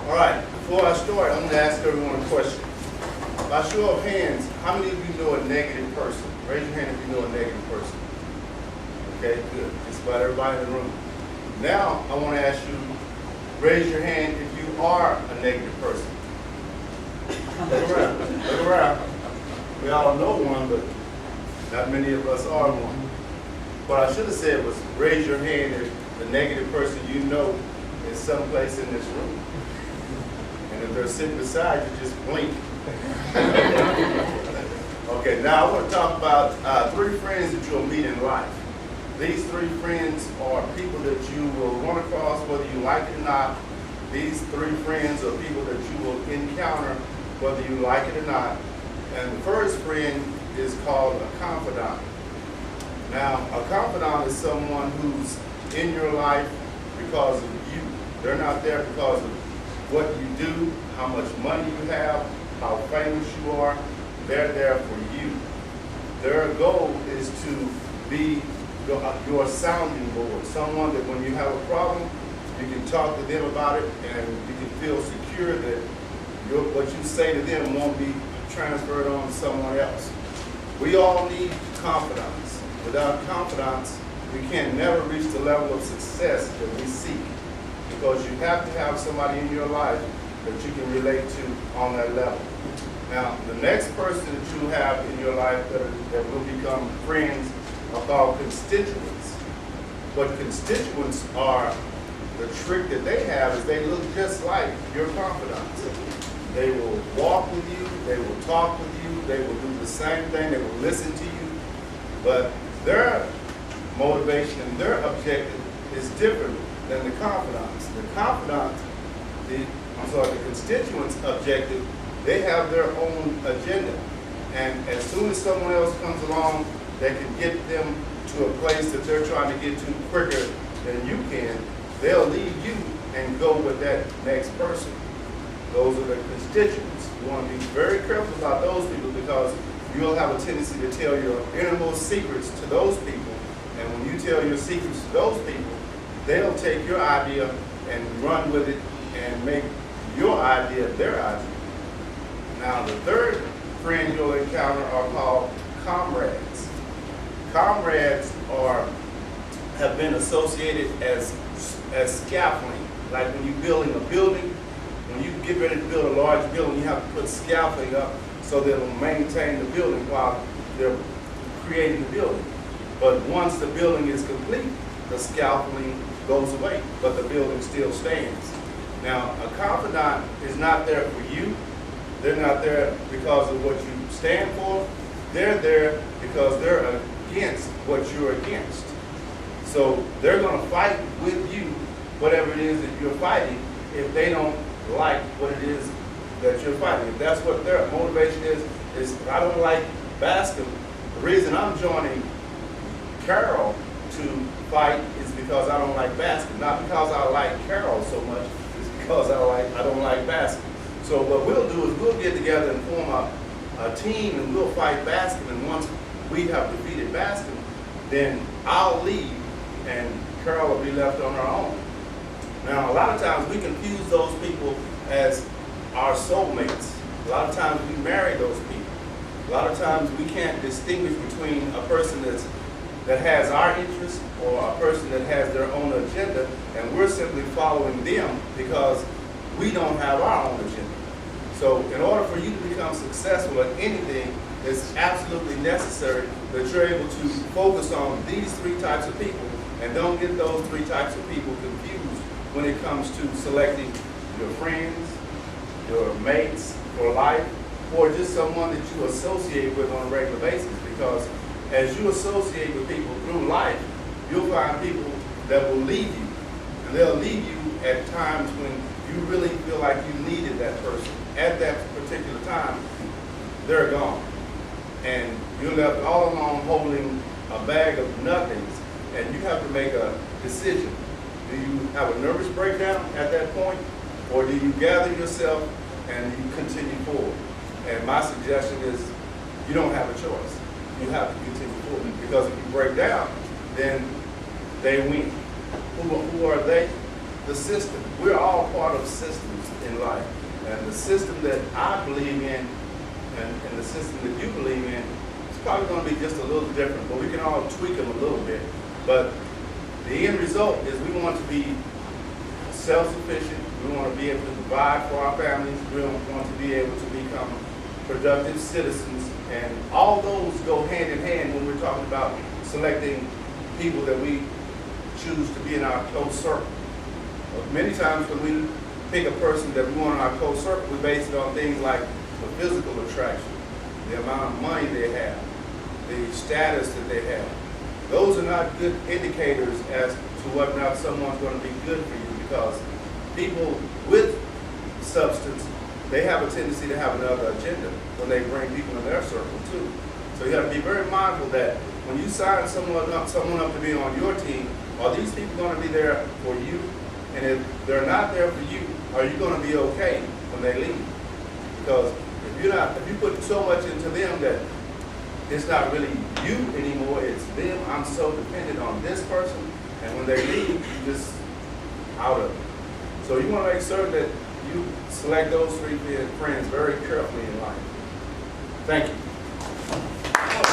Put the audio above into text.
All right, before I start, I'm going to ask everyone a question. By show of hands, how many of you know a negative person? Raise your hand if you know a negative person. Okay, good. Just about everybody in the room. Now, I want to ask you, raise your hand if you are a negative person. Look around. Look around. We all know one, but not many of us are one. What I should have said was raise your hand if the negative person you know is someplace in this room. And if they're sitting beside you, just blink. Okay, now I want to talk about 3 friends that you'll meet in life. These 3 friends are people that you will run across whether you like it or not. These 3 friends are people that you will encounter whether you like it or not. And the first friend is called a confidant. Now, a confidant is someone who's in your life because of you. They're not there because of what you do, how much money you have, how famous you are. They're there for you. Their goal is to be your sounding board, someone that when you have a problem, you can talk to them about it and you can feel secure that what you say to them won't be transferred on to someone else. We all need confidence. Without confidence, we can never reach the level of success that we seek, because you have to have somebody in your life that you can relate to on that level. Now, the next person that you have in your life that will become friends are called constituents. What constituents are, the trick that they have is they look just like your confidants. They will walk with you, they will talk with you, they will do the same thing, they will listen to you, but their motivation and their objective is different than the confidants. The constituents' objective, they have their own agenda. And as soon as someone else comes along that can get them to a place that they're trying to get to quicker than you can, they'll leave you and go with that next person. Those are the constituents. You want to be very careful about those people, because you'll have a tendency to tell your innermost secrets to those people. And when you tell your secrets to those people, they'll take your idea and run with it and make your idea their idea. Now, the third friend you'll encounter are called comrades. Comrades have been associated as scaffolding. Like when you're building a building, when you get ready to build a large building, you have to put scaffolding up so that it will maintain the building while they're creating the building. But once the building is complete, the scaffolding goes away, but the building still stands. Now, a confidant is not there for you. They're not there because of what you stand for. They're there because they're against what you're against. So they're going to fight with you, whatever it is that you're fighting, if they don't like what it is that you're fighting. If that's what their motivation is I don't like basketball. The reason I'm joining Carol to fight is because I don't like basketball. Not because I like Carol so much, it's because I don't like basketball. So what we'll do is we'll get together and form a team and we'll fight basketball. And once we have defeated basketball, then I'll leave and Carol will be left on her own. Now, a lot of times we confuse those people as our soulmates. A lot of times we marry those people. A lot of times we can't distinguish between a person that has our interests or a person that has their own agenda, and we're simply following them because we don't have our own agenda. So in order for you to become successful at anything, it's absolutely necessary that you're able to focus on these 3 types of people, and don't get those 3 types of people confused when it comes to selecting your friends, your mates for life, or just someone that you associate with on a regular basis. Because as you associate with people through life, you'll find people that will leave you. And they'll leave you at times when you really feel like you needed that person. At that particular time, they're gone. And you're left all alone holding a bag of nothings, and you have to make a decision. Do you have a nervous breakdown at that point, or do you gather yourself and you continue forward? And my suggestion is you don't have a choice. You have to continue forward, because if you break down, then they win. Who are they? the system. We're all part of systems in life. And the system that I believe in and the system that you believe in is probably going to be just a little different, but we can all tweak them a little bit. But the end result is we want to be self-sufficient. We want to be able to provide for our families. We want to be able to become productive citizens. And all those go hand in hand when we're talking about selecting people that we choose to be in our close circle. Many times when we pick a person that we want in our close circle, we base it on things like the physical attraction, the amount of money they have, the status that they have. Those are not good indicators as to whether or not someone's going to be good for you, because people with substance, they have a tendency to have another agenda when they bring people in their circle too. So you have to be very mindful that when you sign someone up to be on your team, are these people going to be there for you? And if they're not there for you, are you going to be okay when they leave? Because if you put so much into them that it's not really you anymore, it's them. I'm so dependent on this person, and when they leave, you just out of it. So you want to make certain that you select those three friends very carefully in life. Thank you.